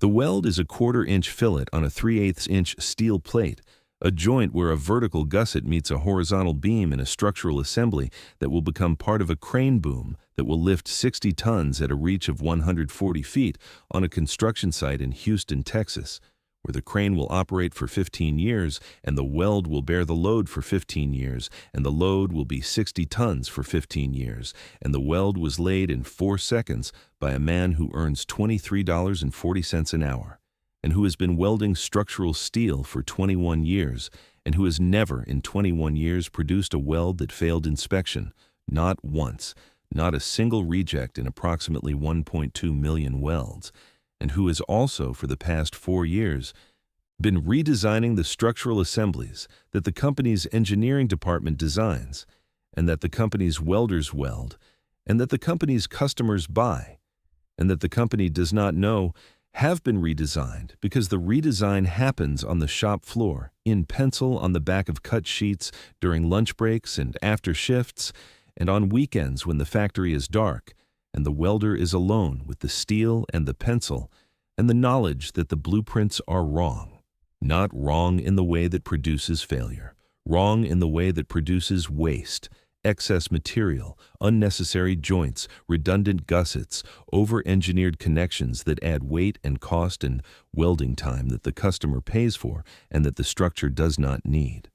The weld is a 1/4-inch fillet on a 3/8-inch steel plate, a joint where a vertical gusset meets a horizontal beam in a structural assembly that will become part of a crane boom that will lift 60 tons at a reach of 140 feet on a construction site in Houston, Texas, where the crane will operate for 15 years and the weld will bear the load for 15 years, and the load will be 60 tons for 15 years, and the weld was laid in 4 seconds by a man who earns $23.40 an hour, and who has been welding structural steel for 21 years, and who has never in 21 years produced a weld that failed inspection, not once, not a single reject in approximately 1.2 million welds, and who has also, for the past 4 years, been redesigning the structural assemblies that the company's engineering department designs, and that the company's welders weld, and that the company's customers buy, and that the company does not know have been redesigned because the redesign happens on the shop floor, in pencil on the back of cut sheets during lunch breaks and after shifts, and on weekends when the factory is dark, and the welder is alone with the steel and the pencil and the knowledge that the blueprints are wrong. Not wrong in the way that produces failure, wrong in the way that produces waste, excess material, unnecessary joints, redundant gussets, over-engineered connections that add weight and cost and welding time that the customer pays for and that the structure does not need.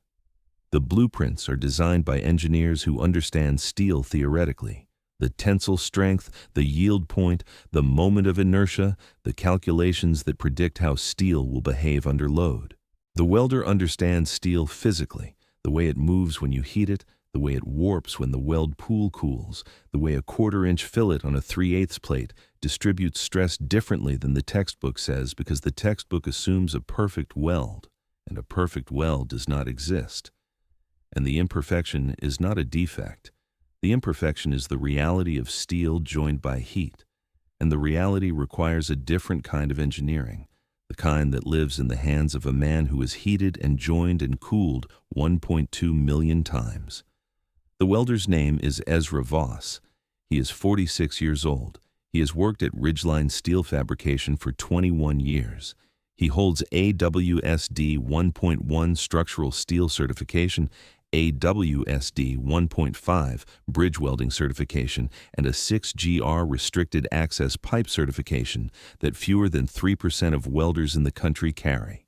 The blueprints are designed by engineers who understand steel theoretically. The tensile strength, the yield point, the moment of inertia, the calculations that predict how steel will behave under load. The welder understands steel physically, the way it moves when you heat it, the way it warps when the weld pool cools, the way a 1/4-inch fillet on a 3/8 plate distributes stress differently than the textbook says because the textbook assumes a perfect weld, and a perfect weld does not exist. And the imperfection is not a defect. The imperfection is the reality of steel joined by heat, and the reality requires a different kind of engineering, the kind that lives in the hands of a man who has heated and joined and cooled 1.2 million times. The welder's name is Ezra Voss. He is 46 years old. He has worked at Ridgeline Steel Fabrication for 21 years. He holds AWSD 1.1 structural steel certification, AWSD 1.5 bridge welding certification, and a 6GR restricted access pipe certification that fewer than 3% of welders in the country carry.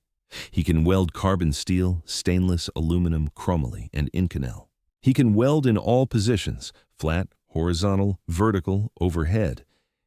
He can weld carbon steel, stainless, aluminum, chromoly, and Inconel. He can weld in all positions, flat, horizontal, vertical, overhead.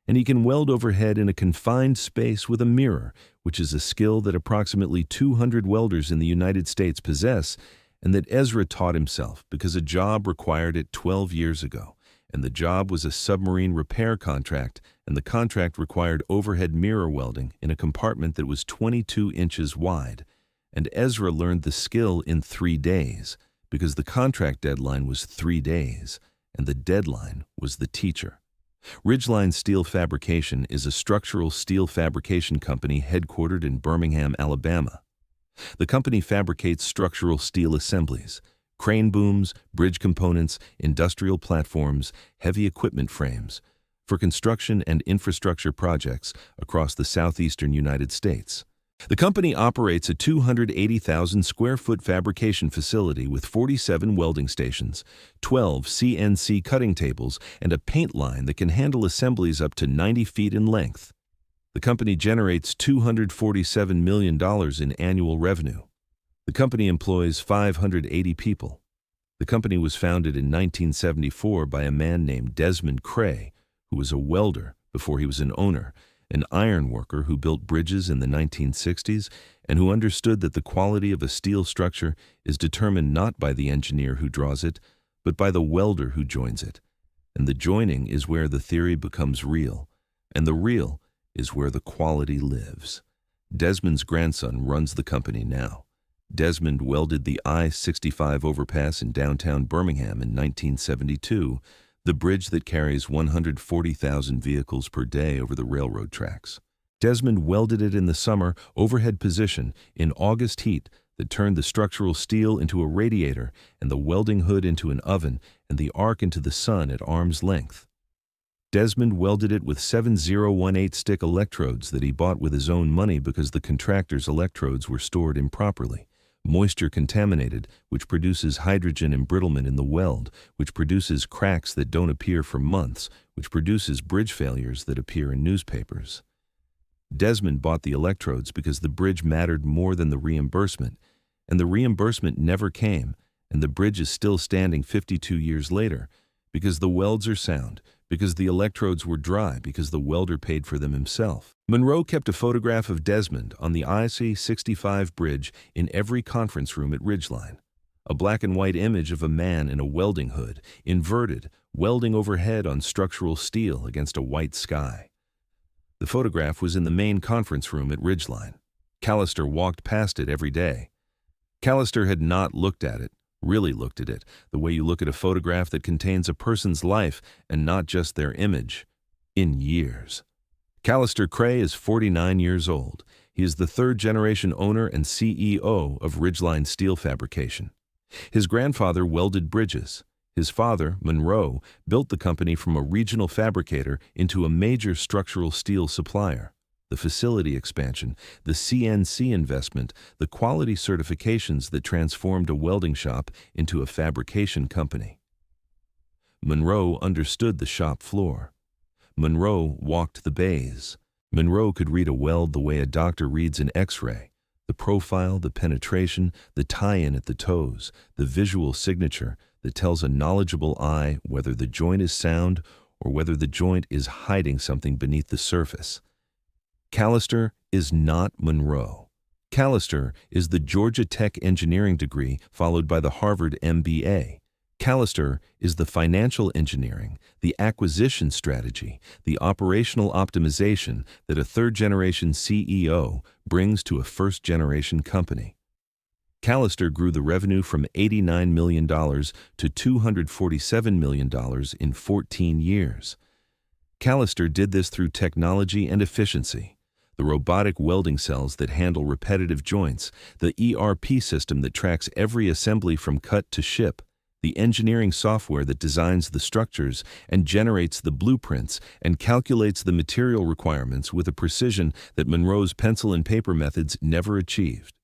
And he can weld overhead in a confined space with a mirror, which is a skill that approximately 200 welders in the United States possess, and that Ezra taught himself because a job required it 12 years ago, and the job was a submarine repair contract, and the contract required overhead mirror welding in a compartment that was 22 inches wide, and Ezra learned the skill in 3 days because the contract deadline was 3 days, and the deadline was the teacher. Ridgeline Steel Fabrication is a structural steel fabrication company headquartered in Birmingham, Alabama. The company fabricates structural steel assemblies, crane booms, bridge components, industrial platforms, heavy equipment frames, for construction and infrastructure projects across the southeastern United States. The company operates a 280,000 square foot fabrication facility with 47 welding stations, 12 CNC cutting tables, and a paint line that can handle assemblies up to 90 feet in length. The company generates $247 million in annual revenue. The company employs 580 people. The company was founded in 1974 by a man named Desmond Cray, who was a welder before he was an owner, an iron worker who built bridges in the 1960s, and who understood that the quality of a steel structure is determined not by the engineer who draws it, but by the welder who joins it. And the joining is where the theory becomes real, and the real is where the quality lives. Desmond's grandson runs the company now. Desmond welded the I-65 overpass in downtown Birmingham in 1972, the bridge that carries 140,000 vehicles per day over the railroad tracks. Desmond welded it in the summer overhead position in August heat that turned the structural steel into a radiator and the welding hood into an oven and the arc into the sun at arm's length. Desmond welded it with 7018-stick electrodes that he bought with his own money because the contractor's electrodes were stored improperly. Moisture contaminated, which produces hydrogen embrittlement in the weld, which produces cracks that don't appear for months, which produces bridge failures that appear in newspapers. Desmond bought the electrodes because the bridge mattered more than the reimbursement, and the reimbursement never came, and the bridge is still standing 52 years later, because the welds are sound, because the electrodes were dry, because the welder paid for them himself. Monroe kept a photograph of Desmond on the IC-65 bridge in every conference room at Ridgeline. A black and white image of a man in a welding hood, inverted, welding overhead on structural steel against a white sky. The photograph was in the main conference room at Ridgeline. Callister walked past it every day. Callister had not looked at it, really looked at it, the way you look at a photograph that contains a person's life and not just their image, in years. Callister Cray is 49 years old. He is the third-generation owner and CEO of Ridgeline Steel Fabrication. His grandfather welded bridges. His father, Monroe, built the company from a regional fabricator into a major structural steel supplier. The facility expansion, the CNC investment, the quality certifications that transformed a welding shop into a fabrication company. Monroe understood the shop floor. Monroe walked the bays. Monroe could read a weld the way a doctor reads an X-ray. The profile, the penetration, the tie-in at the toes, the visual signature that tells a knowledgeable eye whether the joint is sound or whether the joint is hiding something beneath the surface. Callister is not Monroe. Callister is the Georgia Tech engineering degree followed by the Harvard MBA. Callister is the financial engineering, the acquisition strategy, the operational optimization that a third-generation CEO brings to a first-generation company. Callister grew the revenue from $89 million to $247 million in 14 years. Callister did this through technology and efficiency. The robotic welding cells that handle repetitive joints, the ERP system that tracks every assembly from cut to ship, the engineering software that designs the structures and generates the blueprints and calculates the material requirements with a precision that Monroe's pencil and paper methods never achieved.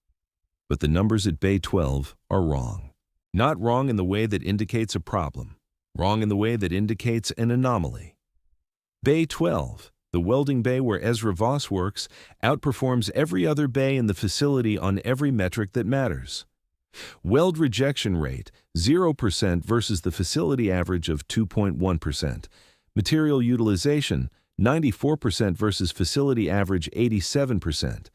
But the numbers at Bay 12 are wrong. Not wrong in the way that indicates a problem, wrong in the way that indicates an anomaly. Bay 12, the welding bay where Ezra Voss works, outperforms every other bay in the facility on every metric that matters. Weld rejection rate, 0% versus the facility average of 2.1%. Material utilization, 94% versus facility average 87%.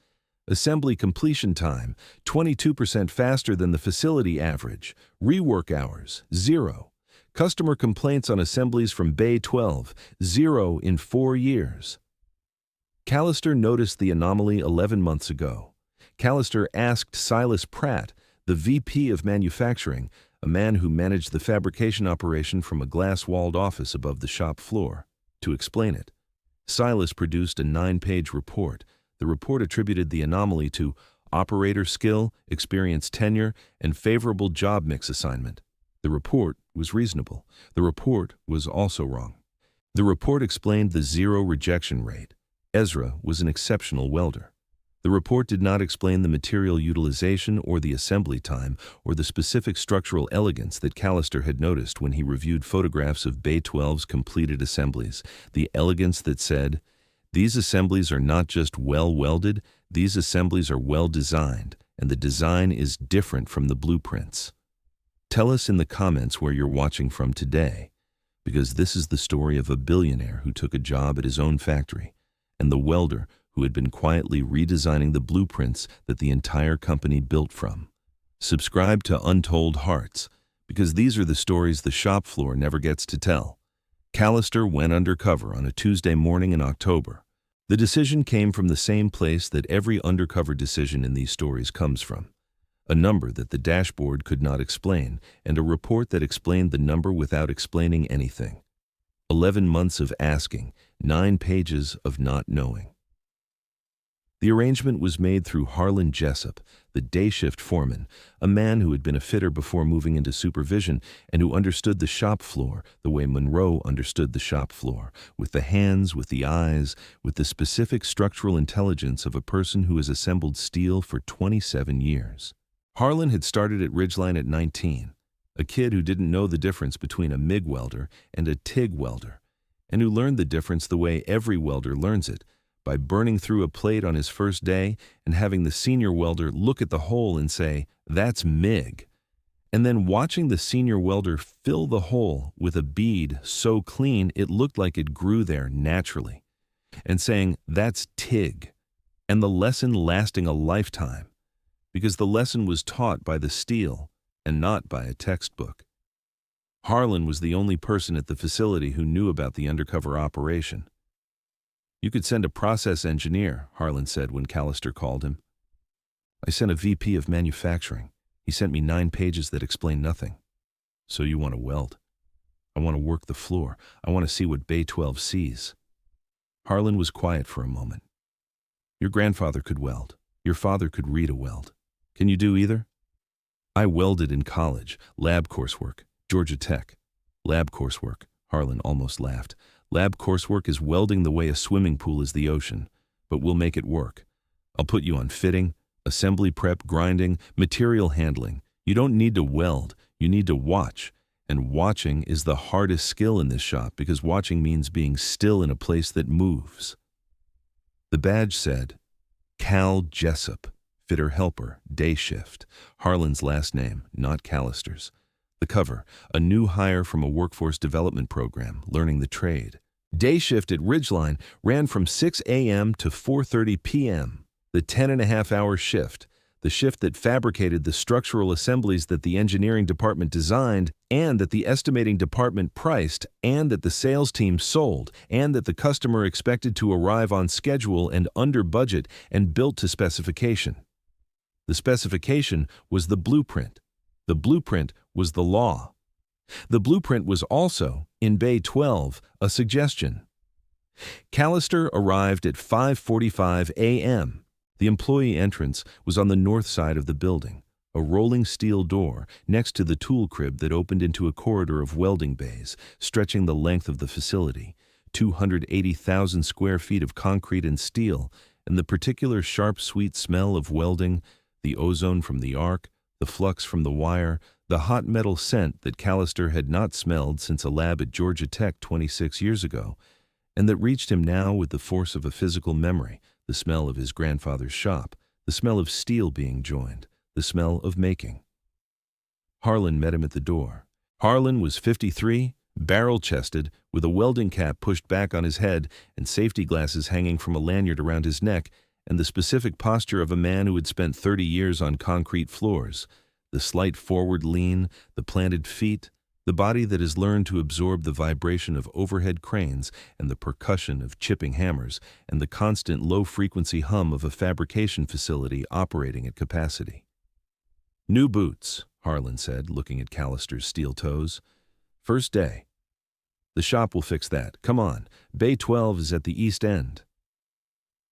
Assembly completion time, 22% faster than the facility average. Rework hours, 0. Customer complaints on assemblies from Bay 12, 0 in 4 years. Callister noticed the anomaly 11 months ago. Callister asked Silas Pratt, the VP of manufacturing, a man who managed the fabrication operation from a glass-walled office above the shop floor, to explain it. Silas produced a 9-page report. The report attributed the anomaly to operator skill, experience tenure, and favorable job mix assignment. The report was reasonable. The report was also wrong. The report explained the 0 rejection rate. Ezra was an exceptional welder. The report did not explain the material utilization or the assembly time or the specific structural elegance that Callister had noticed when he reviewed photographs of Bay 12's completed assemblies, the elegance that said, "These assemblies are not just well welded, these assemblies are well designed, and the design is different from the blueprints." Tell us in the comments where you're watching from today, because this is the story of a billionaire who took a job at his own factory, and the welder who had been quietly redesigning the blueprints that the entire company built from. Subscribe to Untold Hearts, because these are the stories the shop floor never gets to tell. Callister went undercover on a Tuesday morning in October. The decision came from the same place that every undercover decision in these stories comes from. A number that the dashboard could not explain, and a report that explained the number without explaining anything. 11 months of asking, 9 pages of not knowing. The arrangement was made through Harlan Jessup, the day shift foreman, a man who had been a fitter before moving into supervision and who understood the shop floor the way Monroe understood the shop floor, with the hands, with the eyes, with the specific structural intelligence of a person who has assembled steel for 27 years. Harlan had started at Ridgeline at 19, a kid who didn't know the difference between a MIG welder and a TIG welder, and who learned the difference the way every welder learns it, by burning through a plate on his first day and having the senior welder look at the hole and say, "That's MIG," and then watching the senior welder fill the hole with a bead so clean it looked like it grew there naturally, and saying, "That's TIG," and the lesson lasting a lifetime, because the lesson was taught by the steel and not by a textbook. Harlan was the only person at the facility who knew about the undercover operation. "You could send a process engineer," Harlan said when Callister called him. "I sent a VP of manufacturing. He sent me 9 pages that explain nothing." "So you want to weld?" "I want to work the floor. I want to see what Bay 12 sees." Harlan was quiet for a moment. "Your grandfather could weld. Your father could read a weld. Can you do either?" "I welded in college. Lab coursework. Georgia Tech." "Lab coursework," Harlan almost laughed. "Lab coursework is welding the way a swimming pool is the ocean, but we'll make it work. I'll put you on fitting, assembly prep, grinding, material handling. You don't need to weld, you need to watch. And watching is the hardest skill in this shop because watching means being still in a place that moves." The badge said, Cal Jessup, fitter helper, day shift, Harlan's last name, not Callister's. The cover, a new hire from a workforce development program, learning the trade. Day shift at Ridgeline ran from 6 a.m. to 4:30 p.m., the 10.5-hour shift, the shift that fabricated the structural assemblies that the engineering department designed and that the estimating department priced and that the sales team sold and that the customer expected to arrive on schedule and under budget and built to specification. The specification was the blueprint. The blueprint was the law. The blueprint was also, in Bay 12, a suggestion. Callister arrived at 5:45 a.m. The employee entrance was on the north side of the building, a rolling steel door next to the tool crib that opened into a corridor of welding bays, stretching the length of the facility, 280,000 square feet of concrete and steel, and the particular sharp, sweet smell of welding, the ozone from the arc, the flux from the wire, the hot metal scent that Callister had not smelled since a lab at Georgia Tech 26 years ago, and that reached him now with the force of a physical memory, the smell of his grandfather's shop, the smell of steel being joined, the smell of making. Harlan met him at the door. Harlan was 53, barrel-chested, with a welding cap pushed back on his head and safety glasses hanging from a lanyard around his neck, and the specific posture of a man who had spent 30 years on concrete floors, the slight forward lean, the planted feet, the body that has learned to absorb the vibration of overhead cranes and the percussion of chipping hammers and the constant low-frequency hum of a fabrication facility operating at capacity. "New boots," Harlan said, looking at Callister's steel toes. "First day. The shop will fix that. Come on. Bay 12 is at the east end."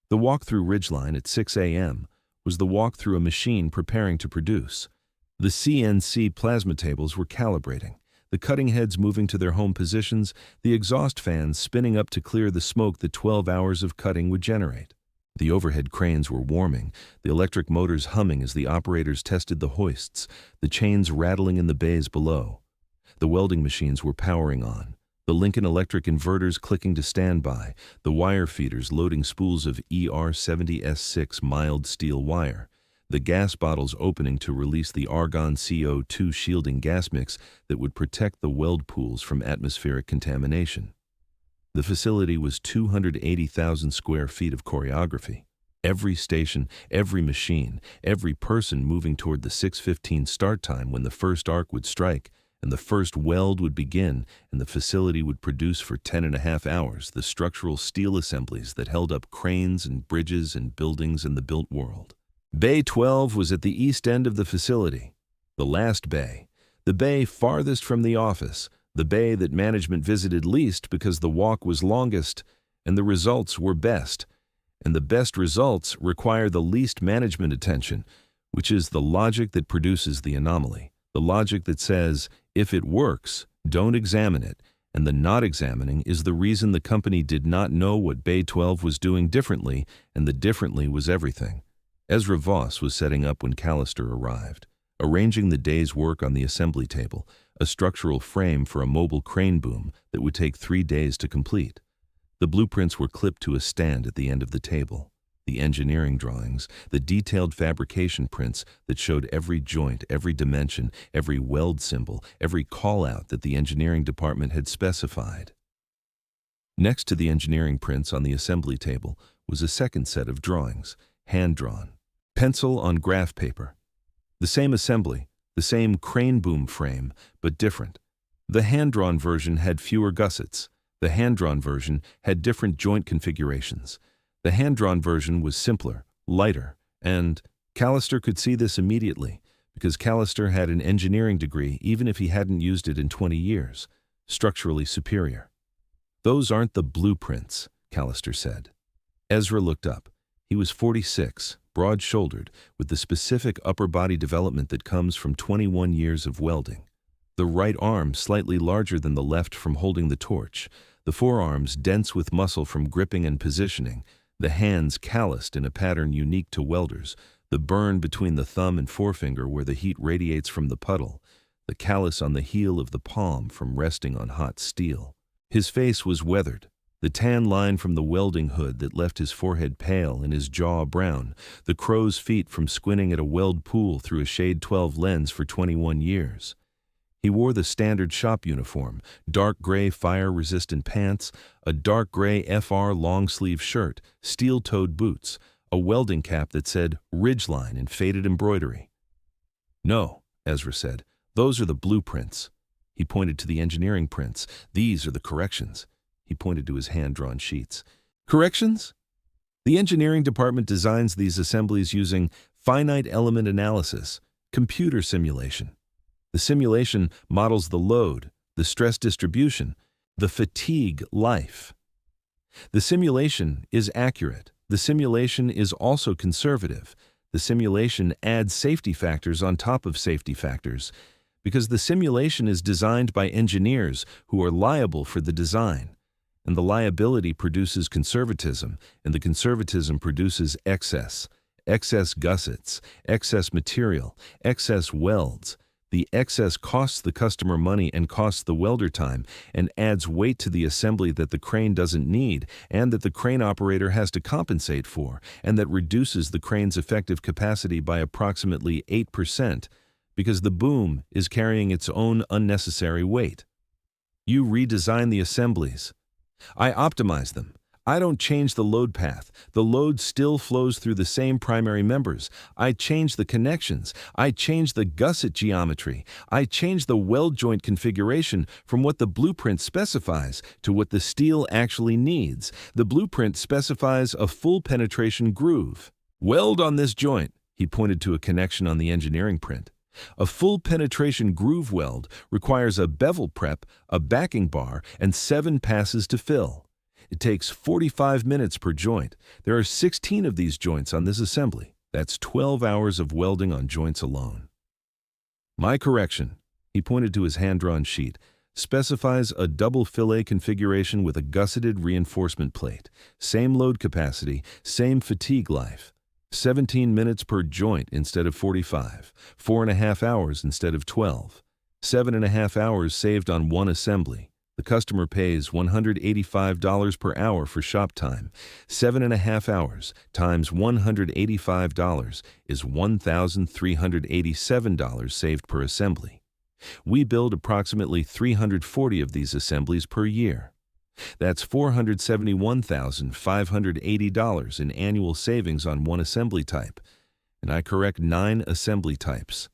The walk through Ridgeline at 6 a.m. was the walk through a machine preparing to produce. The CNC plasma tables were calibrating, the cutting heads moving to their home positions, the exhaust fans spinning up to clear the smoke that 12 hours of cutting would generate. The overhead cranes were warming, the electric motors humming as the operators tested the hoists, the chains rattling in the bays below. The welding machines were powering on, the Lincoln Electric inverters clicking to standby, the wire feeders loading spools of ER70S6 mild steel wire, the gas bottles opening to release the argon CO2 shielding gas mix that would protect the weld pools from atmospheric contamination. The facility was 280,000 square feet of choreography. Every station, every machine, every person moving toward the 6:15 start time when the first arc would strike, and the first weld would begin, and the facility would produce for 10.5 hours the structural steel assemblies that held up cranes and bridges and buildings in the built world. Bay 12 was at the east end of the facility, the last bay, the bay farthest from the office, the bay that management visited least because the walk was longest and the results were best, And the best results require the least management attention, which is the logic that produces the anomaly. The logic that says, if it works, don't examine it. And the not examining is the reason the company did not know what Bay 12 was doing differently, and the differently was everything. Ezra Voss was setting up when Callister arrived, arranging the day's work on the assembly table, a structural frame for a mobile crane boom that would take 3 days to complete. The blueprints were clipped to a stand at the end of the table. The engineering drawings, the detailed fabrication prints that showed every joint, every dimension, every weld symbol, every call-out that the engineering department had specified. Next to the engineering prints on the assembly table was a second set of drawings, hand-drawn, pencil on graph paper. The same assembly, the same crane boom frame, but different. The hand-drawn version had fewer gussets. The hand-drawn version had different joint configurations. The hand-drawn version was simpler, lighter, and Callister could see this immediately because Callister had an engineering degree even if he hadn't used it in 20 years, structurally superior. "Those aren't the blueprints," Callister said. Ezra looked up. He was 46, broad-shouldered, with the specific upper body development that comes from 21 years of welding. The right arm slightly larger than the left from holding the torch, the forearms dense with muscle from gripping and positioning, the hands calloused in a pattern unique to welders, the burn between the thumb and forefinger where the heat radiates from the puddle, the callus on the heel of the palm from resting on hot steel. His face was weathered, the tan line from the welding hood that left his forehead pale and his jaw brown, the crow's feet from squinting at a weld pool through a shade 12 lens for 21 years. He wore the standard shop uniform, dark gray fire-resistant pants, a dark gray FR long-sleeve shirt, steel-toed boots, a welding cap that said Ridgeline in faded embroidery. "No," Ezra said, "those are the blueprints." He pointed to the engineering prints. "These are the corrections." He pointed to his hand-drawn sheets. "Corrections?" The engineering department designs these assemblies using finite element analysis, computer simulation. The simulation models the load, the stress distribution, the fatigue life. The simulation is accurate. The simulation is also conservative. The simulation adds safety factors on top of safety factors, because the simulation is designed by engineers who are liable for the design. And the liability produces conservatism, and the conservatism produces excess gussets, excess material, excess welds. The excess costs the customer money and costs the welder time and adds weight to the assembly that the crane doesn't need and that the crane operator has to compensate for, and that reduces the crane's effective capacity by approximately 8% because the boom is carrying its own unnecessary weight. You redesign the assemblies. I optimize them. I don't change the load path. The load still flows through the same primary members. I change the connections. I change the gusset geometry. I change the weld joint configuration from what the blueprint specifies to what the steel actually needs. The blueprint specifies a full penetration groove. "Weld on this joint," he pointed to a connection on the engineering print. A full penetration groove weld requires a bevel prep, a backing bar, and 7 passes to fill. It takes 45 minutes per joint. There are 16 of these joints on this assembly. That's 12 hours of welding on joints alone. My correction, he pointed to his hand-drawn sheet, specifies a double fillet configuration with a gusseted reinforcement plate. Same load capacity, same fatigue life. 17 minutes per joint instead of 45. 4.5 hours instead of 12. 7.5 hours saved on one assembly. The customer pays $185 per hour for shop time. 7.5 hours times $185 is $1,387 saved per assembly. We build approximately 340 of these assemblies per year. That's $471,580 in annual savings on one assembly type, and I correct 9 assembly types.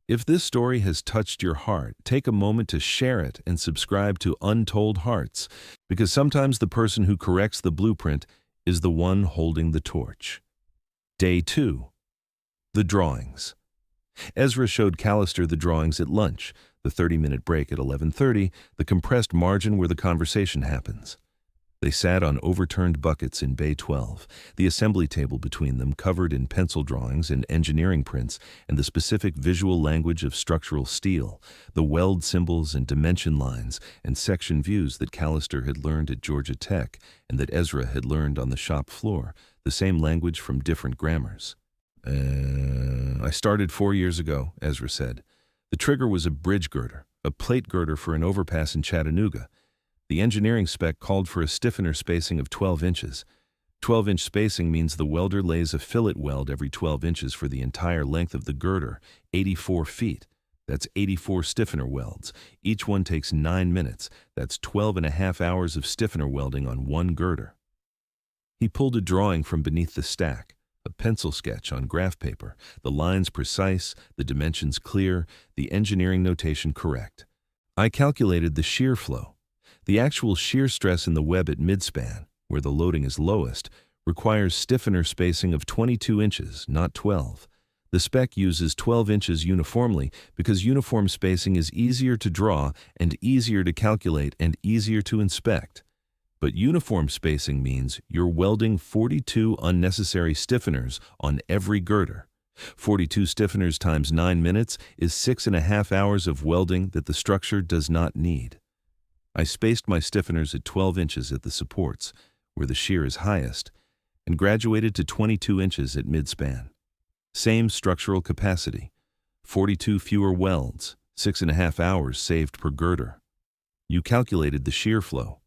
If this story has touched your heart, take a moment to share it and subscribe to Untold Hearts, because sometimes the person who corrects the blueprint is the one holding the torch. Day 2. The drawings. Ezra showed Callister the drawings at lunch, the 30-minute break at 11:30, the compressed margin where the conversation happens. They sat on overturned buckets in Bay 12, the assembly table between them covered in pencil drawings and engineering prints and the specific visual language of structural steel, the weld symbols and dimension lines and section views that Callister had learned at Georgia Tech and that Ezra had learned on the shop floor, the same language from different grammars. I started 4 years ago, Ezra said. The trigger was a bridge girder, a plate girder for an overpass in Chattanooga. The engineering spec called for a stiffener spacing of 12 inches. 12-inch spacing means the welder lays a fillet weld every 12 inches for the entire length of the girder, 84 feet. That's 84 stiffener welds. Each one takes 9 minutes. That's 12.5 hours of stiffener welding on one girder. He pulled a drawing from beneath the stack, a pencil sketch on graph paper, the lines precise, the dimensions clear, the engineering notation correct. I calculated the shear flow. The actual shear stress in the web at midspan, where the loading is lowest, requires stiffener spacing of 22 inches, not 12. The spec uses 12 inches uniformly because uniform spacing is easier to draw and easier to calculate and easier to inspect. But uniform spacing means you're welding 42 unnecessary stiffeners on every girder. 42 stiffeners times 9 minutes is 6.5 hours of welding that the structure does not need. I spaced my stiffeners at 12 inches at the supports, where the shear is highest, and graduated to 22 inches at midspan. Same structural capacity, 42 fewer welds, 6.5 hours saved per girder. You calculated the shear flow.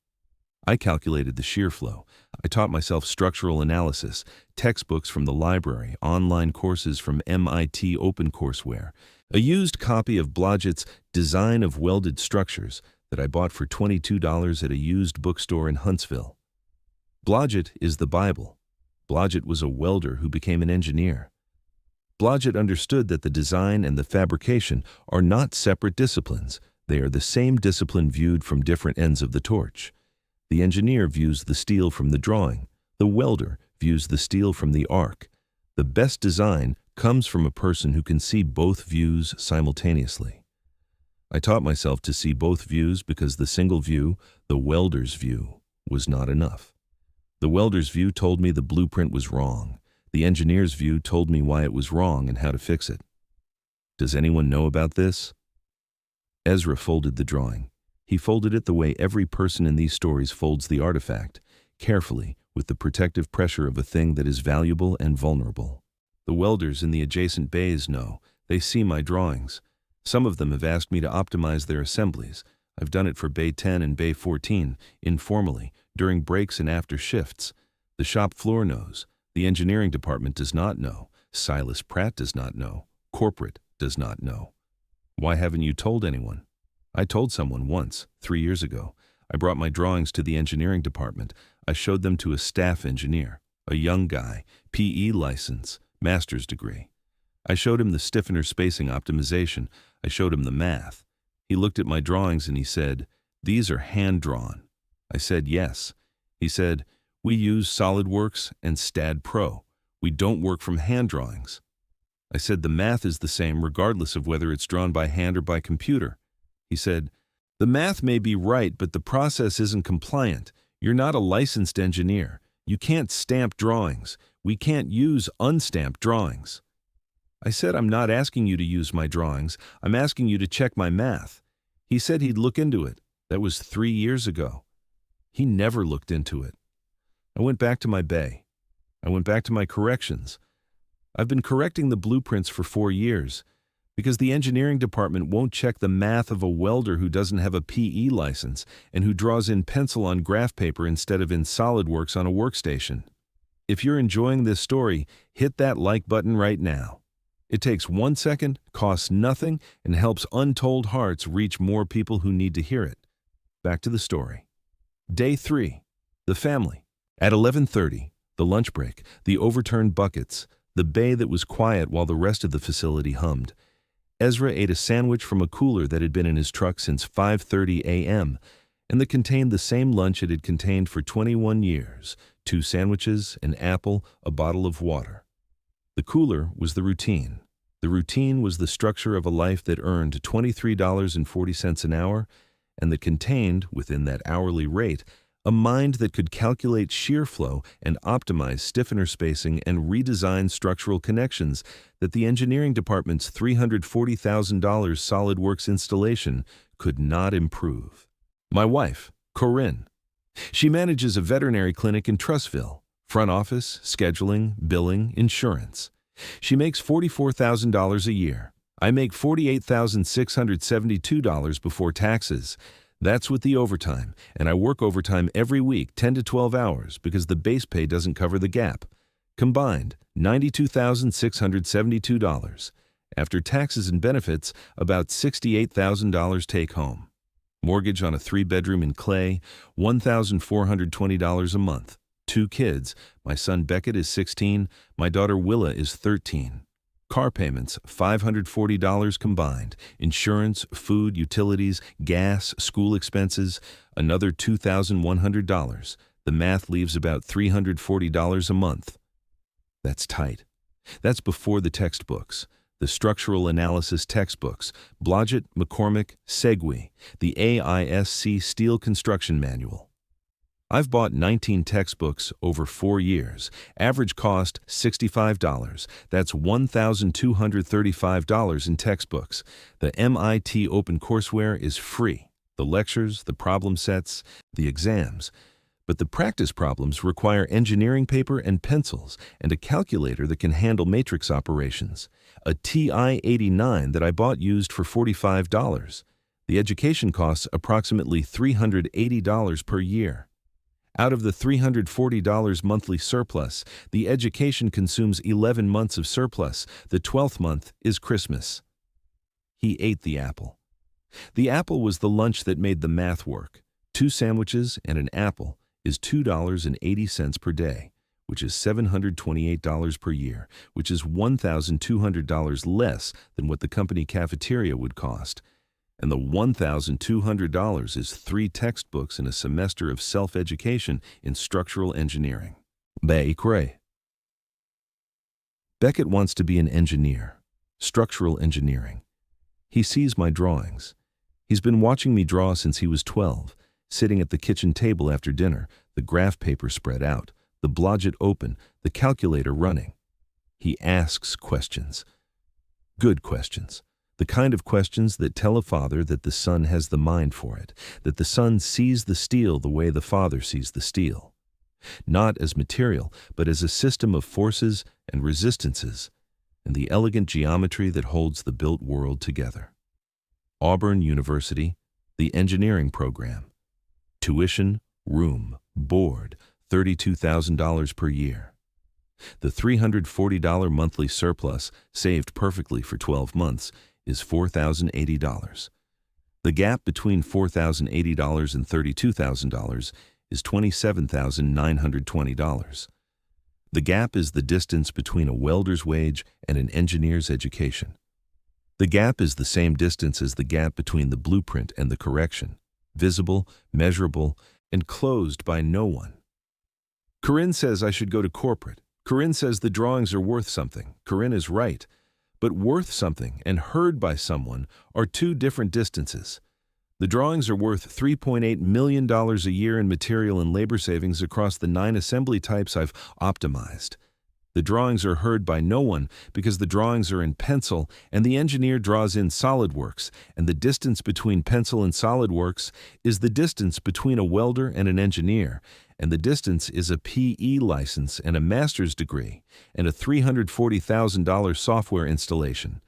I calculated the shear flow. I taught myself structural analysis, textbooks from the library, online courses from MIT OpenCourseWare, a used copy of Blodgett's Design of Welded Structures that I bought for $22 at a used bookstore in Huntsville. Blodgett is the Bible. Blodgett was a welder who became an engineer. Blodgett understood that the design and the fabrication are not separate disciplines. They are the same discipline viewed from different ends of the torch. The engineer views the steel from the drawing. The welder views the steel from the arc. The best design comes from a person who can see both views simultaneously. I taught myself to see both views because the single view, the welder's view, was not enough. The welder's view told me the blueprint was wrong. The engineer's view told me why it was wrong and how to fix it. Does anyone know about this? Ezra folded the drawing. He folded it the way every person in these stories folds the artifact, carefully, with the protective pressure of a thing that is valuable and vulnerable. The welders in the adjacent bays know. They see my drawings. Some of them have asked me to optimize their assemblies. I've done it for Bay 10 and Bay 14, informally, during breaks and after shifts. The shop floor knows. The engineering department does not know. Silas Pratt does not know. Corporate does not know. Why haven't you told anyone? I told someone once, 3 years ago. I brought my drawings to the engineering department. I showed them to a staff engineer, a young guy, PE license, master's degree. I showed him the stiffener spacing optimization. I showed him the math. He looked at my drawings and he said, "These are hand-drawn." I said, "Yes." He said, "We use SolidWorks and STAAD Pro. We don't work from hand drawings." I said, "The math is the same regardless of whether it's drawn by hand or by computer." He said, "The math may be right, but the process isn't compliant. You're not a licensed engineer. You can't stamp drawings. We can't use unstamped drawings." I said, "I'm not asking you to use my drawings. I'm asking you to check my math." He said he'd look into it. That was 3 years ago. He never looked into it. I went back to my bay. I went back to my corrections. I've been correcting the blueprints for 4 years because the engineering department won't check the math of a welder who doesn't have a PE license and who draws in pencil on graph paper instead of in SolidWorks on a workstation. If you're enjoying this story, hit that like button right now. It takes 1 second, costs nothing, and helps Untold Hearts reach more people who need to hear it. Back to the story. Day 3. The family. At 11:30, the lunch break, the overturned buckets, the bay that was quiet while the rest of the facility hummed. Ezra ate a sandwich from a cooler that had been in his truck since 5:30 a.m. and that contained the same lunch it had contained for 21 years, 2 sandwiches, an apple, a bottle of water. The cooler was the routine. The routine was the structure of a life that earned $23.40 an hour and that contained, within that hourly rate, A mind that could calculate shear flow and optimize stiffener spacing and redesign structural connections that the engineering department's $340,000 SolidWorks installation could not improve. My wife, Corinne. She manages a veterinary clinic in Trussville, front office, scheduling, billing, insurance. She makes $44,000 a year. I make $48,672 before taxes. That's with the overtime, and I work overtime every week, 10 to 12 hours, because the base pay doesn't cover the gap. Combined, $92,672. After taxes and benefits, about $68,000 take home. Mortgage on a 3-bedroom in Clay, $1,420 a month. 2 kids. My son Beckett is 16. My daughter Willa is 13. Car payments, $540 combined. Insurance, food, utilities, gas, school expenses, another $2,100. The math leaves about $340 a month. That's tight. That's before the textbooks. The structural analysis textbooks, Blodgett, McCormick, Segway, the AISC Steel Construction Manual. I've bought 19 textbooks over 4 years. Average cost, $65. That's $1,235 in textbooks. The MIT OpenCourseWare is free. The lectures, the problem sets, the exams. But the practice problems require engineering paper and pencils and a calculator that can handle matrix operations. A TI-89 that I bought used for $45. The education costs approximately $380 per year. Out of the $340 monthly surplus, the education consumes 11 months of surplus. The 12th month is Christmas. He ate the apple. The apple was the lunch that made the math work. 2 sandwiches and an apple is $2.80 per day, which is $728 per year, which is $1,200 less than what the company cafeteria would cost. And the $1,200 is 3 textbooks and a semester of self-education in structural engineering. Beckett wants to be an engineer, structural engineering. He sees my drawings. He's been watching me draw since he was 12, sitting at the kitchen table after dinner, the graph paper spread out, the Blodgett open, the calculator running. He asks questions. Good questions. The kind of questions that tell a father that the son has the mind for it, that the son sees the steel the way the father sees the steel. Not as material, but as a system of forces and resistances, and the elegant geometry that holds the built world together. Auburn University, the engineering program. Tuition, room, board, $32,000 per year. The $340 monthly surplus, saved perfectly for 12 months, is $4,080. The gap between $4,080 and $32,000 is $27,920. The gap is the distance between a welder's wage and an engineer's education. The gap is the same distance as the gap between the blueprint and the correction, visible, measurable, and closed by no one. Corinne says I should go to corporate. Corinne says the drawings are worth something. Corinne is right. But worth something and heard by someone are 2 different distances. The drawings are worth $3.8 million a year in material and labor savings across the 9 assembly types I've optimized. The drawings are heard by no one because the drawings are in pencil and the engineer draws in SolidWorks, and the distance between pencil and SolidWorks is the distance between a welder and an engineer, and the distance is a PE license and a master's degree and a $340,000 software installation.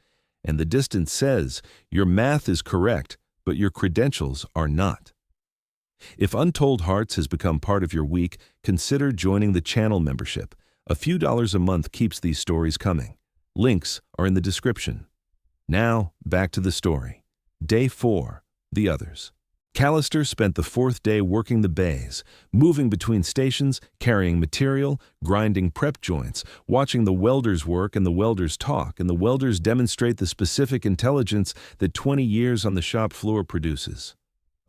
And the distance says, your math is correct, but your credentials are not. If Untold Hearts has become part of your week, consider joining the channel membership. A few dollars a month keeps these stories coming. Links are in the description. Now, back to the story. Day 4, the others. Callister spent the 4th day working the bays, moving between stations, carrying material, grinding prep joints, watching the welders work and the welders talk, and the welders demonstrate the specific intelligence that 20 years on the shop floor produces.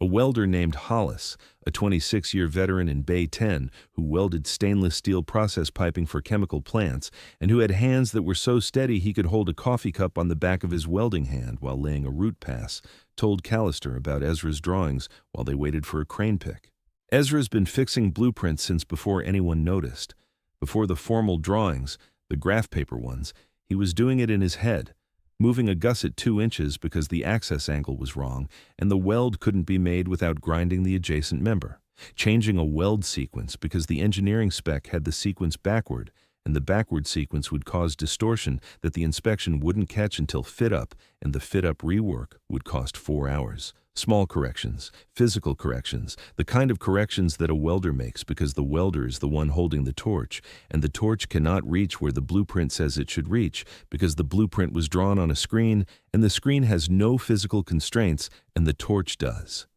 A welder named Hollis, a 26-year veteran in Bay 10 who welded stainless steel process piping for chemical plants and who had hands that were so steady he could hold a coffee cup on the back of his welding hand while laying a root pass, told Callister about Ezra's drawings while they waited for a crane pick. Ezra's been fixing blueprints since before anyone noticed. Before the formal drawings, the graph paper ones, he was doing it in his head, moving a gusset 2 inches because the access angle was wrong and the weld couldn't be made without grinding the adjacent member, changing a weld sequence because the engineering spec had the sequence backward, and the backward sequence would cause distortion that the inspection wouldn't catch until fit-up, and the fit-up rework would cost 4 hours. Small corrections, physical corrections, the kind of corrections that a welder makes because the welder is the one holding the torch, and the torch cannot reach where the blueprint says it should reach because the blueprint was drawn on a screen, and the screen has no physical constraints, and the torch does.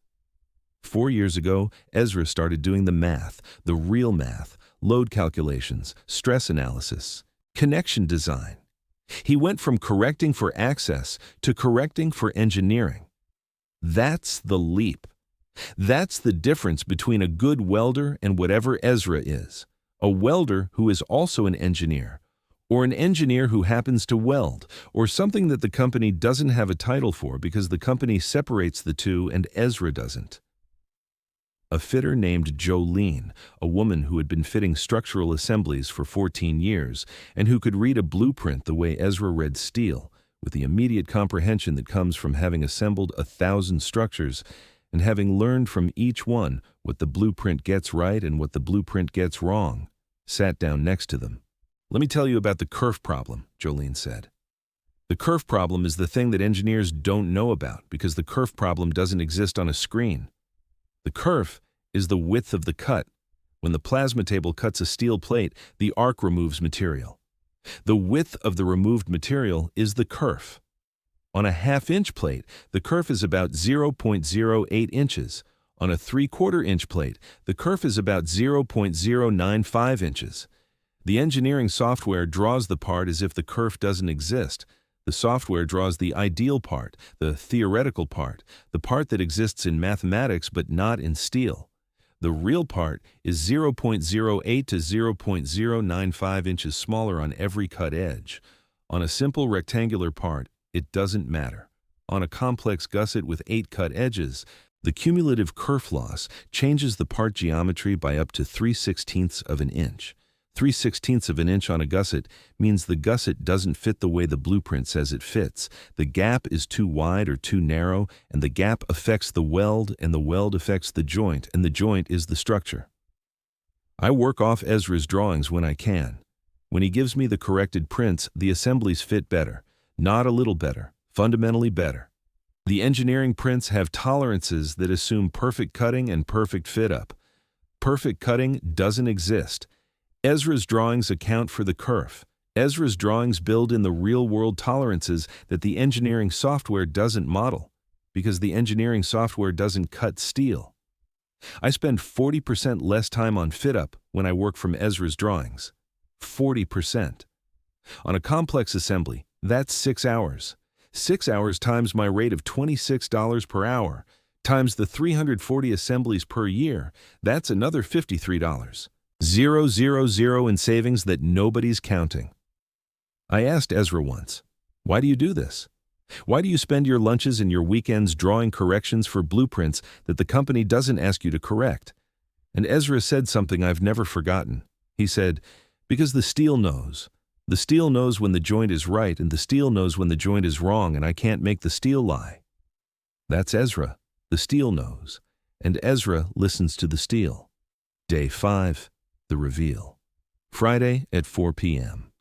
4 years ago, Ezra started doing the math, the real math, load calculations, stress analysis, connection design. He went from correcting for access to correcting for engineering. That's the leap. That's the difference between a good welder and whatever Ezra is. A welder who is also an engineer, or an engineer who happens to weld, or something that the company doesn't have a title for because the company separates the two and Ezra doesn't. A fitter named Jolene, a woman who had been fitting structural assemblies for 14 years and who could read a blueprint the way Ezra read steel, with the immediate comprehension that comes from having assembled 1,000 structures and having learned from each one what the blueprint gets right and what the blueprint gets wrong, sat down next to them. "Let me tell you about the kerf problem," Jolene said. "The kerf problem is the thing that engineers don't know about because the kerf problem doesn't exist on a screen. The kerf is the width of the cut. When the plasma table cuts a steel plate, the arc removes material. The width of the removed material is the kerf. On a half-inch plate, the kerf is about 0.08 inches. On a 3/4-inch plate, the kerf is about 0.095 inches. The engineering software draws the part as if the kerf doesn't exist. The software draws the ideal part, the theoretical part, the part that exists in mathematics but not in steel. The real part is 0.08 to 0.095 inches smaller on every cut edge. On a simple rectangular part, it doesn't matter. On a complex gusset with 8 cut edges, the cumulative kerf loss changes the part geometry by up to 3/16 of an inch. 3/16 of an inch on a gusset means the gusset doesn't fit the way the blueprint says it fits. The gap is too wide or too narrow, and the gap affects the weld, and the weld affects the joint, and the joint is the structure. I work off Ezra's drawings when I can. When he gives me the corrected prints, the assemblies fit better. Not a little better, fundamentally better. The engineering prints have tolerances that assume perfect cutting and perfect fit-up. Perfect cutting doesn't exist. Ezra's drawings account for the kerf. Ezra's drawings build in the real-world tolerances that the engineering software doesn't model, because the engineering software doesn't cut steel. I spend 40% less time on fit-up when I work from Ezra's drawings. 40%. On a complex assembly, that's 6 hours. 6 hours times my rate of $26 per hour, times the 340 assemblies per year, that's another $53. 000 in savings that nobody's counting. I asked Ezra once, "Why do you do this? Why do you spend your lunches and your weekends drawing corrections for blueprints that the company doesn't ask you to correct?" And Ezra said something I've never forgotten. He said, "Because the steel knows. The steel knows when the joint is right and the steel knows when the joint is wrong, and I can't make the steel lie." That's Ezra. The steel knows. And Ezra listens to the steel. Day 5. The reveal. Friday at 4 p.m.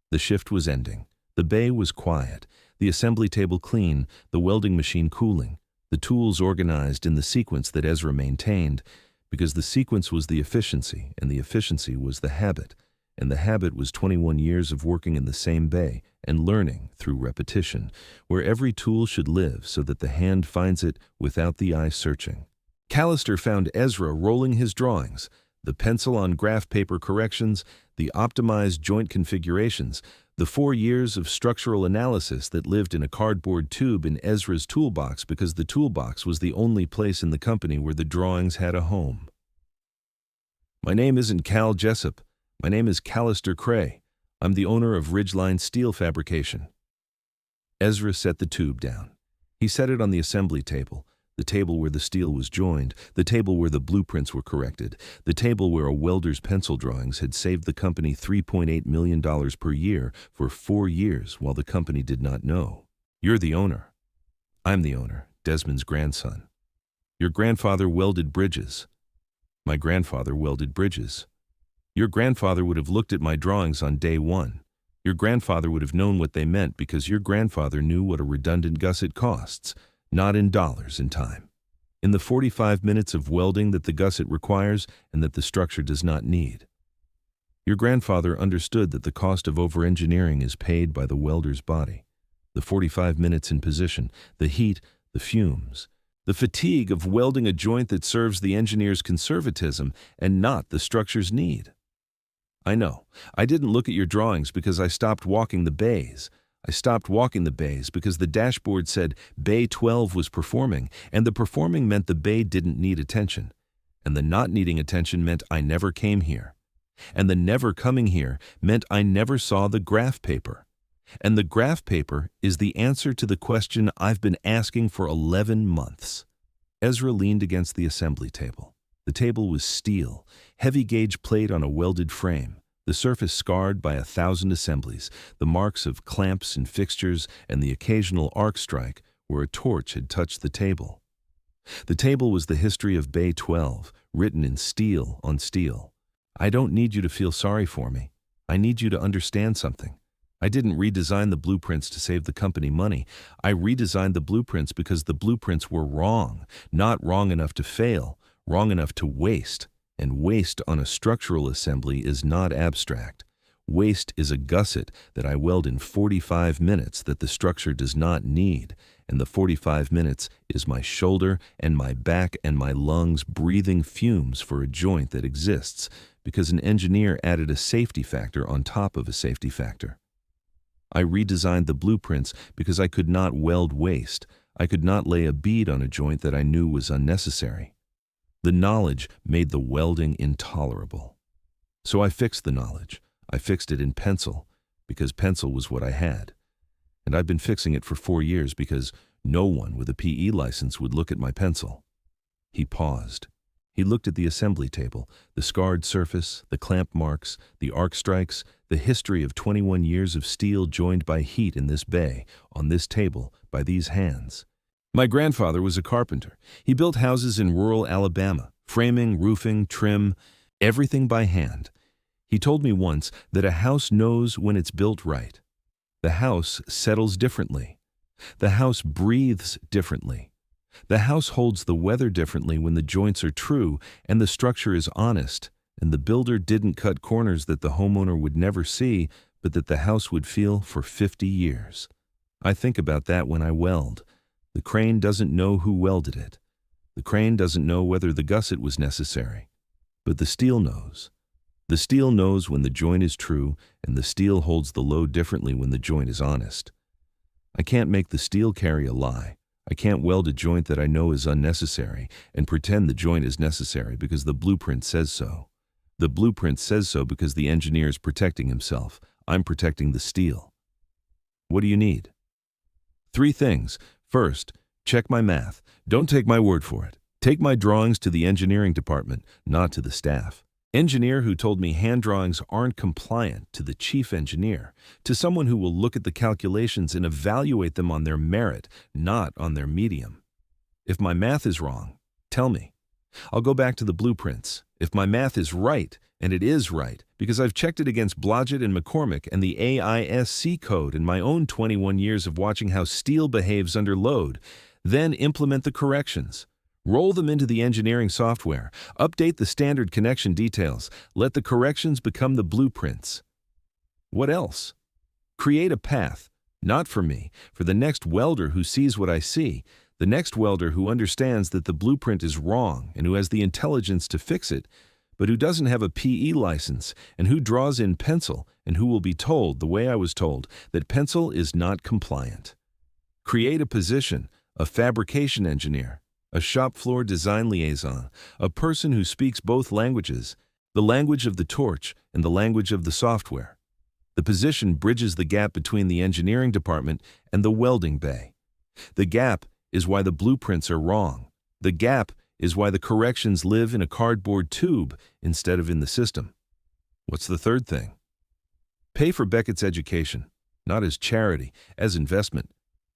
The shift was ending. The bay was quiet, the assembly table clean, the welding machine cooling, the tools organized in the sequence that Ezra maintained, because the sequence was the efficiency, and the efficiency was the habit, and the habit was 21 years of working in the same bay and learning through repetition, where every tool should live so that the hand finds it without the eye searching. Callister found Ezra rolling his drawings, the pencil on graph paper corrections, the optimized joint configurations, the 4 years of structural analysis that lived in a cardboard tube in Ezra's toolbox because the toolbox was the only place in the company where the drawings had a home. "My name isn't Cal Jessup. My name is Callister Cray. I'm the owner of Ridgeline Steel Fabrication." Ezra set the tube down. He set it on the assembly table. The table where the steel was joined, the table where the blueprints were corrected, the table where a welder's pencil drawings had saved the company $3.8 million per year for 4 years while the company did not know. You're the owner. I'm the owner, Desmond's grandson. Your grandfather welded bridges. My grandfather welded bridges. Your grandfather would have looked at my drawings on day one. Your grandfather would have known what they meant because your grandfather knew what a redundant gusset costs, not in dollars and time. In the 45 minutes of welding that the gusset requires and that the structure does not need. Your grandfather understood that the cost of over-engineering is paid by the welder's body. The 45 minutes in position, the heat, the fumes, the fatigue of welding a joint that serves the engineer's conservatism and not the structure's need. I know. I didn't look at your drawings because I stopped walking the bays. I stopped walking the bays because the dashboard said Bay 12 was performing, and the performing meant the bay didn't need attention. And the not needing attention meant I never came here. And the never coming here meant I never saw the graph paper. And the graph paper is the answer to the question I've been asking for 11 months. Ezra leaned against the assembly table. The table was steel, heavy-gauge plate on a welded frame, the surface scarred by 1,000 assemblies, the marks of clamps and fixtures, and the occasional arc strike where a torch had touched the table. The table was the history of Bay 12, written in steel on steel. I don't need you to feel sorry for me. I need you to understand something. I didn't redesign the blueprints to save the company money. I redesigned the blueprints because the blueprints were wrong, not wrong enough to fail, wrong enough to waste. And waste on a structural assembly is not abstract. Waste is a gusset that I weld in 45 minutes that the structure does not need, and the 45 minutes is my shoulder and my back and my lungs breathing fumes for a joint that exists because an engineer added a safety factor on top of a safety factor. I redesigned the blueprints because I could not weld waste. I could not lay a bead on a joint that I knew was unnecessary. The knowledge made the welding intolerable. So I fixed the knowledge. I fixed it in pencil because pencil was what I had. And I've been fixing it for 4 years because no one with a PE license would look at my pencil. He paused. He looked at the assembly table, the scarred surface, the clamp marks, the arc strikes, the history of 21 years of steel joined by heat in this bay, on this table, by these hands. My grandfather was a carpenter. He built houses in rural Alabama, framing, roofing, trim, everything by hand. He told me once that a house knows when it's built right. The house settles differently. The house breathes differently. The house holds the weather differently when the joints are true and the structure is honest, and the builder didn't cut corners that the homeowner would never see, but that the house would feel for 50 years. I think about that when I weld. The crane doesn't know who welded it. The crane doesn't know whether the gusset was necessary. But the steel knows. The steel knows when the joint is true, and the steel holds the load differently when the joint is honest. I can't make the steel carry a lie. I can't weld a joint that I know is unnecessary and pretend the joint is necessary because the blueprint says so. The blueprint says so because the engineer is protecting himself. I'm protecting the steel. What do you need? 3 things. First, check my math. Don't take my word for it. Take my drawings to the engineering department, not to the staff. Engineer who told me hand drawings aren't compliant to the chief engineer, to someone who will look at the calculations and evaluate them on their merit, not on their medium. If my math is wrong, tell me. I'll go back to the blueprints. If my math is right, and it is right, because I've checked it against Blodgett and McCormick and the AISC code in my own 21 years of watching how steel behaves under load, then implement the corrections. Roll them into the engineering software. Update the standard connection details. Let the corrections become the blueprints. What else? Create a path, not for me, for the next welder who sees what I see, the next welder who understands that the blueprint is wrong and who has the intelligence to fix it, but who doesn't have a PE license and who draws in pencil and who will be told, the way I was told, that pencil is not compliant. Create a position, a fabrication engineer, a shop floor design liaison, a person who speaks both languages, the language of the torch and the language of the software. The position bridges the gap between the engineering department and the welding bay. The gap is why the blueprints are wrong. The gap is why the corrections live in a cardboard tube instead of in the system. What's the third thing? Pay for Beckett's education, not as charity, as investment.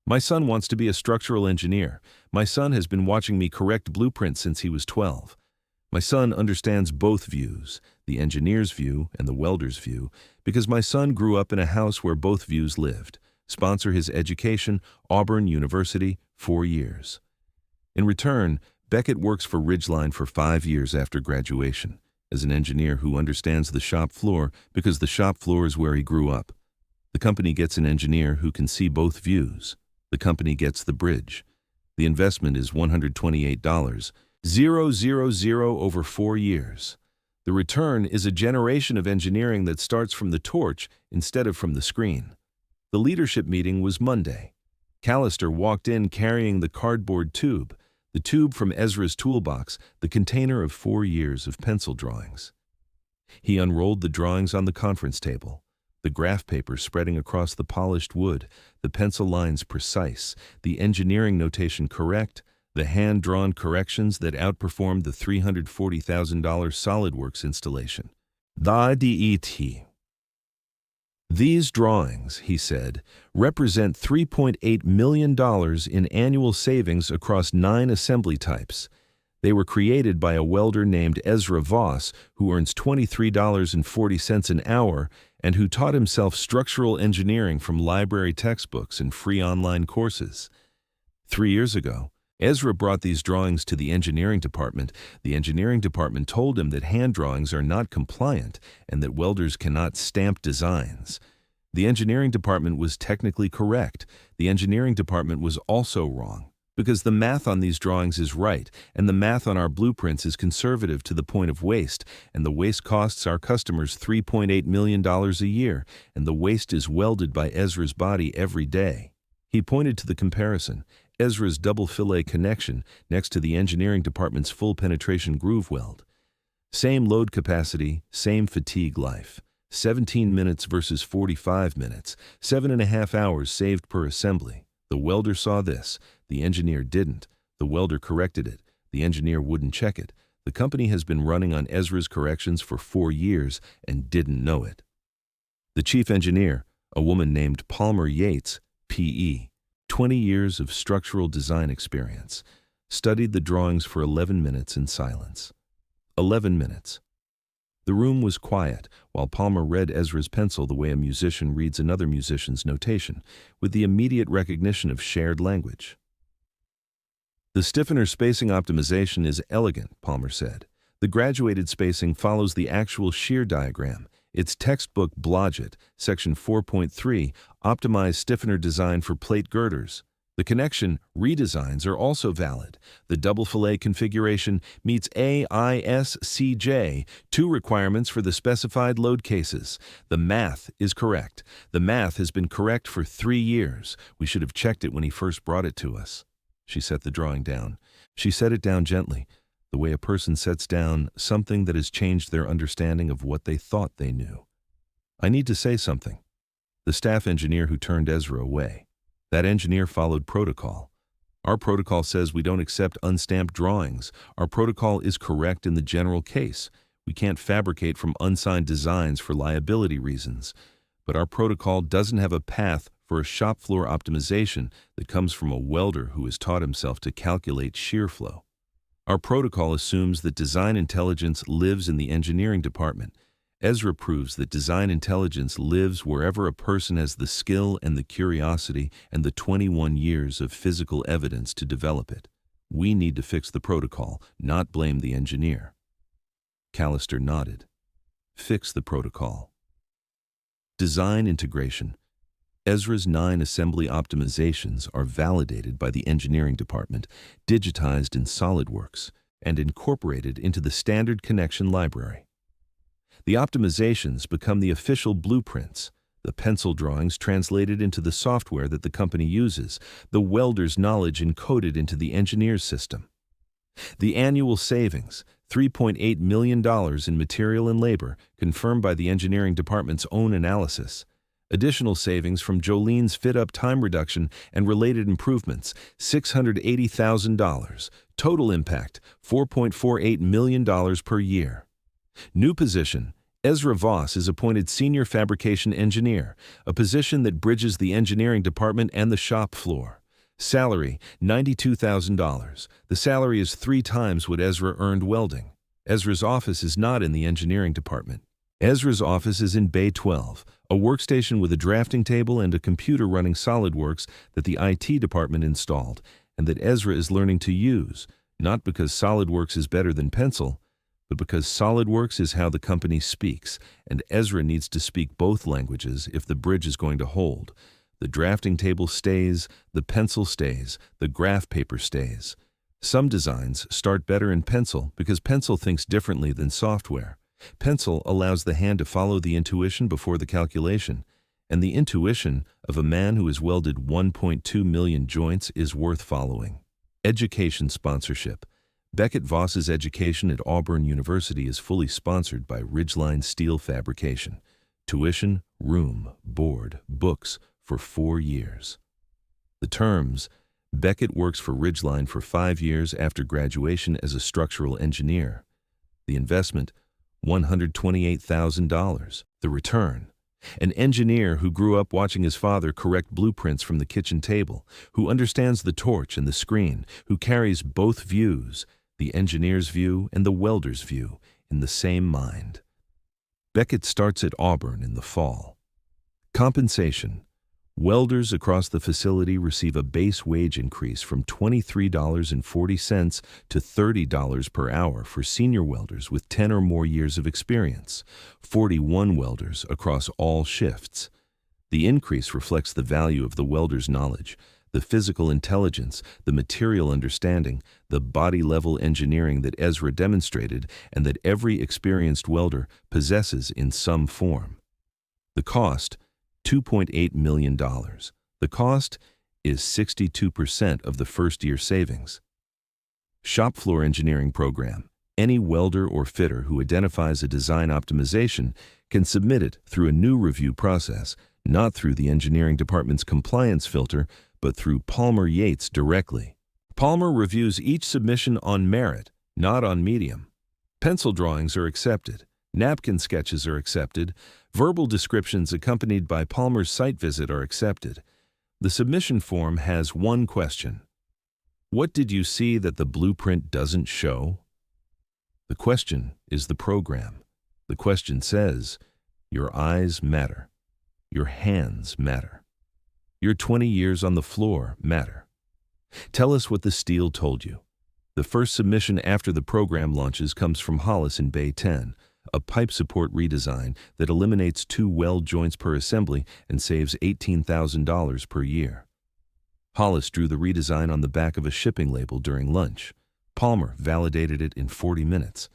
My son wants to be a structural engineer. My son has been watching me correct blueprints since he was 12. My son understands both views, the engineer's view and the welder's view, because my son grew up in a house where both views lived. Sponsor his education, Auburn University, 4 years. In return, Beckett works for Ridgeline for 5 years after graduation, as an engineer who understands the shop floor because the shop floor is where he grew up. The company gets an engineer who can see both views. The company gets the bridge. The investment is $128,000 over 4 years. The return is a generation of engineering that starts from the torch instead of from the screen. The leadership meeting was Monday. Callister walked in carrying the cardboard tube, the tube from Ezra's toolbox, the container of 4 years of pencil drawings. He unrolled the drawings on the conference table, the graph paper spreading across the polished wood, the pencil lines precise, the engineering notation correct, the hand-drawn corrections that outperformed the $340,000 SolidWorks installation. These drawings, he said, represent $3.8 million in annual savings across 9 assembly types. They were created by a welder named Ezra Voss, who earns $23.40 an hour and who taught himself structural engineering from library textbooks and free online courses. 3 years ago, Ezra brought these drawings to the engineering department. The engineering department told him that hand drawings are not compliant and that welders cannot stamp designs. The engineering department was technically correct. The engineering department was also wrong, because the math on these drawings is right, and the math on our blueprints is conservative to the point of waste, and the waste costs our customers $3.8 million a year, and the waste is welded by Ezra's body every day. He pointed to the comparison. Ezra's double fillet connection next to the engineering department's full penetration groove weld. Same load capacity, same fatigue life. 17 minutes versus 45 minutes, 7.5 hours saved per assembly. The welder saw this. The engineer didn't. The welder corrected it. The engineer wouldn't check it. The company has been running on Ezra's corrections for 4 years and didn't know it. The chief engineer, a woman named Palmer Yates, P.E., 20 years of structural design experience, studied the drawings for 11 minutes in silence. 11 minutes. The room was quiet while Palmer read Ezra's pencil the way a musician reads another musician's notation, with the immediate recognition of shared language. The stiffener spacing optimization is elegant, Palmer said. The graduated spacing follows the actual shear diagram. It's textbook Blodgett, section 4.3, optimized stiffener design for plate girders. The connection redesigns are also valid. The double fillet configuration meets AISCJ, 2 requirements for the specified load cases. The math is correct. The math has been correct for 3 years. We should have checked it when he first brought it to us. She set the drawing down. She set it down gently, the way a person sets down something that has changed their understanding of what they thought they knew. I need to say something. The staff engineer who turned Ezra away. That engineer followed protocol. Our protocol says we don't accept unstamped drawings. Our protocol is correct in the general case. We can't fabricate from unsigned designs for liability reasons. But our protocol doesn't have a path for a shop floor optimization that comes from a welder who has taught himself to calculate shear flow. Our protocol assumes that design intelligence lives in the engineering department. Ezra proves that design intelligence lives wherever a person has the skill and the curiosity and the 21 years of physical evidence to develop it. We need to fix the protocol, not blame the engineer. Callister nodded. Fix the protocol. Design integration. Ezra's 9 assembly optimizations are validated by the engineering department, digitized in SolidWorks, and incorporated into the standard connection library. The optimizations become the official blueprints, the pencil drawings translated into the software that the company uses, the welder's knowledge encoded into the engineer's system. The annual savings, $3.8 million in material and labor, confirmed by the engineering department's own analysis. Additional savings from Jolene's fit-up time reduction and related improvements, $680,000. Total impact, $4.48 million per year. New position. Ezra Voss is appointed Senior Fabrication Engineer, a position that bridges the engineering department and the shop floor. Salary, $92,000. The salary is 3 times what Ezra earned welding. Ezra's office is not in the engineering department. Ezra's office is in Bay 12, a workstation with a drafting table and a computer running SolidWorks that the IT department installed and that Ezra is learning to use, not because SolidWorks is better than Pencil, but because SolidWorks is how the company speaks, and Ezra needs to speak both languages if the bridge is going to hold. The drafting table stays, the pencil stays, the graph paper stays. Some designs start better in Pencil because Pencil thinks differently than software. Pencil allows the hand to follow the intuition before the calculation, and the intuition of a man who has welded 1.2 million joints is worth following. Education sponsorship. Beckett Voss's education at Auburn University is fully sponsored by Ridgeline Steel Fabrication. Tuition, room, board, books for 4 years. The terms: Beckett works for Ridgeline for 5 years after graduation as a structural engineer. The investment, $128,000. The return: an engineer who grew up watching his father correct blueprints from the kitchen table, who understands the torch and the screen, who carries both views, the engineer's view and the welder's view, in the same mind. Beckett starts at Auburn in the fall. Compensation: welders across the facility receive a base wage increase from $23.40 to $30 per hour for senior welders with 10 or more years of experience, 41 welders across all shifts. The increase reflects the value of the welder's knowledge, the physical intelligence, the material understanding, the body-level engineering that Ezra demonstrated and that every experienced welder possesses in some form. The cost, $2.8 million. The cost is 62% of the first-year savings. Shop floor engineering program. Any welder or fitter who identifies a design optimization can submit it through a new review process, not through the engineering department's compliance filter, but through Palmer Yates directly. Palmer reviews each submission on merit, not on medium. Pencil drawings are accepted. Napkin sketches are accepted. Verbal descriptions accompanied by Palmer's site visit are accepted. The submission form has one question. What did you see that the blueprint doesn't show? The question is the program. The question says, your eyes matter. Your hands matter. Your 20 years on the floor matter. Tell us what the steel told you. The first submission after the program launches comes from Hollis in Bay 10, a pipe support redesign that eliminates 2 weld joints per assembly and saves $18,000 per year. Hollis drew the redesign on the back of a shipping label during lunch. Palmer validated it in 40 minutes.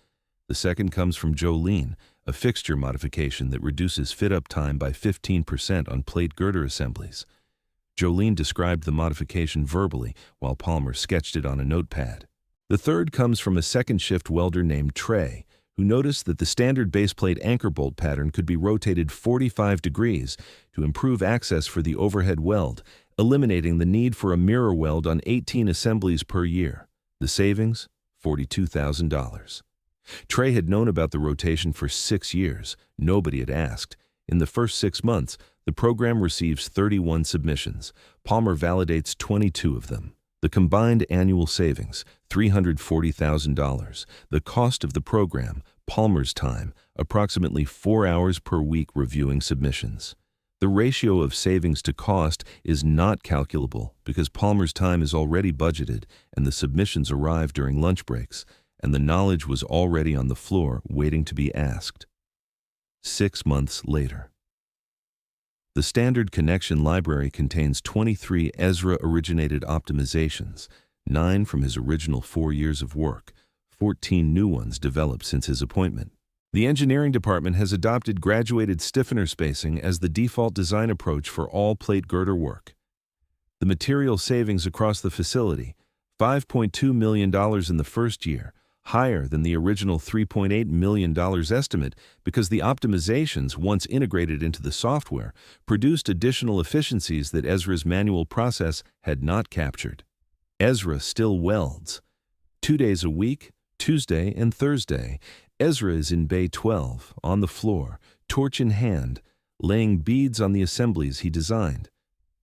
The second comes from Jolene, a fixture modification that reduces fit-up time by 15% on plate girder assemblies. Jolene described the modification verbally while Palmer sketched it on a notepad. The third comes from a second-shift welder named Trey, who noticed that the standard baseplate anchor bolt pattern could be rotated 45 degrees to improve access for the overhead weld, eliminating the need for a mirror weld on 18 assemblies per year. The savings? $42,000. Trey had known about the rotation for 6 years. Nobody had asked. In the first 6 months, the program receives 31 submissions. Palmer validates 22 of them. The combined annual savings, $340,000. The cost of the program, Palmer's time, approximately 4 hours per week reviewing submissions. The ratio of savings to cost is not calculable because Palmer's time is already budgeted and the submissions arrive during lunch breaks, and the knowledge was already on the floor waiting to be asked. 6 months later. The standard connection library contains 23 Ezra-originated optimizations, 9 from his original 4 years of work, 14 new ones developed since his appointment. The engineering department has adopted graduated stiffener spacing as the default design approach for all plate girder work. The material savings across the facility, $5.2 million in the first year, higher than the original $3.8 million estimate because the optimizations, once integrated into the software, produced additional efficiencies that Ezra's manual process had not captured. Ezra still welds. 2 days a week, Tuesday and Thursday, Ezra is in Bay 12, on the floor, torch in hand, laying beads on the assemblies he designed.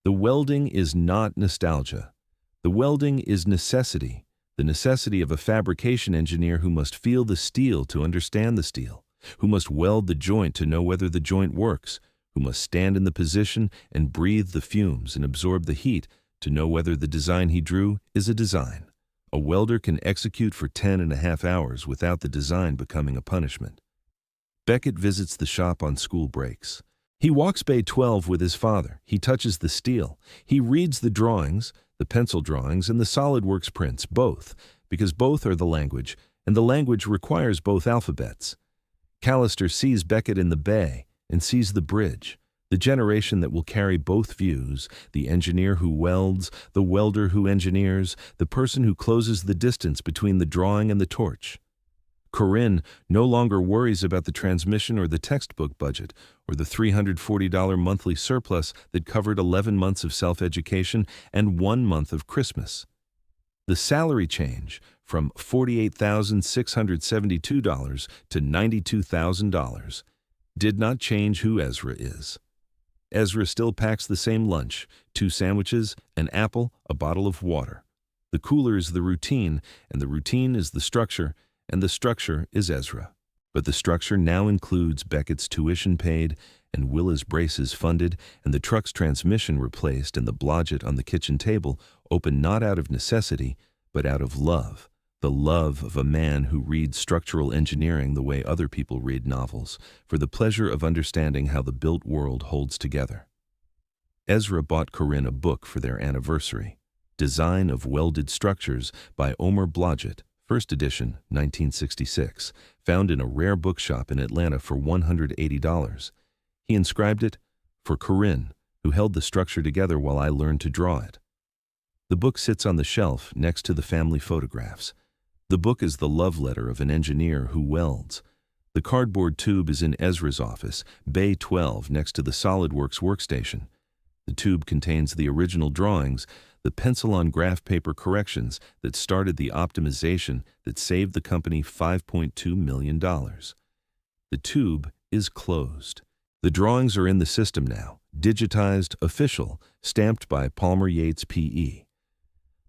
The welding is not nostalgia. The welding is necessity, the necessity of a fabrication engineer who must feel the steel to understand the steel, who must weld the joint to know whether the joint works, who must stand in the position and breathe the fumes and absorb the heat to know whether the design he drew is a design. A welder can execute for 10.5 hours without the design becoming a punishment. Beckett visits the shop on school breaks. He walks Bay 12 with his father. He touches the steel. He reads the drawings, the pencil drawings, and the SolidWorks prints, both, because both are the language, and the language requires both alphabets. Callister sees Beckett in the bay and sees the bridge, the generation that will carry both views, the engineer who welds, the welder who engineers, the person who closes the distance between the drawing and the torch. Corinne no longer worries about the transmission or the textbook budget or the $340 monthly surplus that covered 11 months of self-education and 1 month of Christmas. The salary change from $48,672 to $92,000 did not change who Ezra is. Ezra still packs the same lunch, 2 sandwiches, an apple, a bottle of water. The cooler is the routine, and the routine is the structure, and the structure is Ezra. But the structure now includes Beckett's tuition paid, and Willa's braces funded, and the truck's transmission replaced, and the Blodgett on the kitchen table opened not out of necessity, but out of love. The love of a man who reads structural engineering the way other people read novels, for the pleasure of understanding how the built world holds together. Ezra bought Corinne a book for their anniversary, Design of Welded Structures by Omer Blodgett, first edition, 1966, found in a rare bookshop in Atlanta for $180. He inscribed it, "For Corinne, who held the structure together while I learned to draw it." The book sits on the shelf next to the family photographs. The book is the love letter of an engineer who welds. The cardboard tube is in Ezra's office, Bay 12, next to the SolidWorks workstation. The tube contains the original drawings, the pencil-on graph paper corrections that started the optimization that saved the company $5.2 million. The tube is closed. The drawings are in the system now, digitized, official, stamped by Palmer Yates P.E.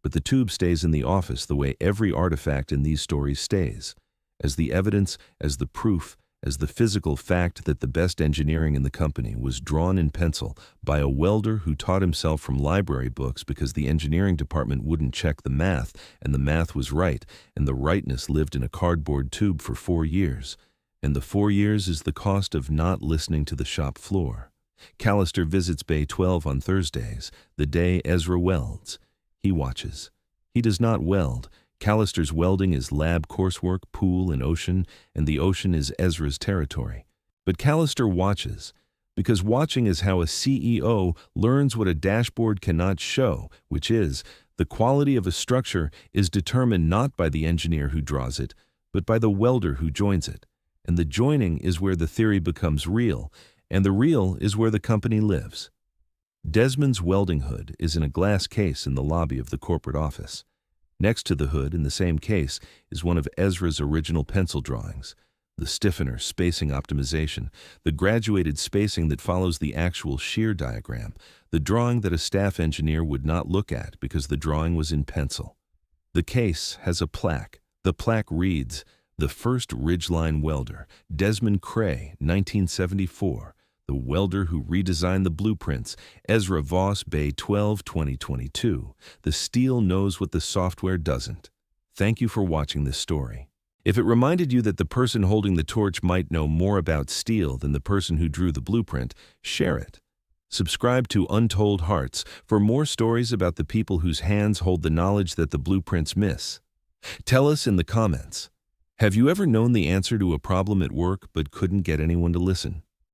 But the tube stays in the office the way every artifact in these stories stays, as the evidence, as the proof, as the physical fact that the best engineering in the company was drawn in pencil by a welder who taught himself from library books because the engineering department wouldn't check the math, and the math was right, and the rightness lived in a cardboard tube for 4 years. And the 4 years is the cost of not listening to the shop floor. Callister visits Bay 12 on Thursdays, the day Ezra welds. He watches. He does not weld. Callister's welding is lab coursework, pool, and ocean, and the ocean is Ezra's territory. But Callister watches, because watching is how a CEO learns what a dashboard cannot show, which is, the quality of a structure is determined not by the engineer who draws it, but by the welder who joins it. And the joining is where the theory becomes real, and the real is where the company lives. Desmond's welding hood is in a glass case in the lobby of the corporate office. Next to the hood in the same case is one of Ezra's original pencil drawings, the stiffener spacing optimization, the graduated spacing that follows the actual shear diagram, the drawing that a staff engineer would not look at because the drawing was in pencil. The case has a plaque. The plaque reads, "The first ridgeline welder, Desmond Cray, 1974. The welder who redesigned the blueprints, Ezra Voss, Bay 12, 2022. The steel knows what the software doesn't." Thank you for watching this story. If it reminded you that the person holding the torch might know more about steel than the person who drew the blueprint, share it. Subscribe to Untold Hearts for more stories about the people whose hands hold the knowledge that the blueprints miss. Tell us in the comments, have you ever known the answer to a problem at work but couldn't get anyone to listen?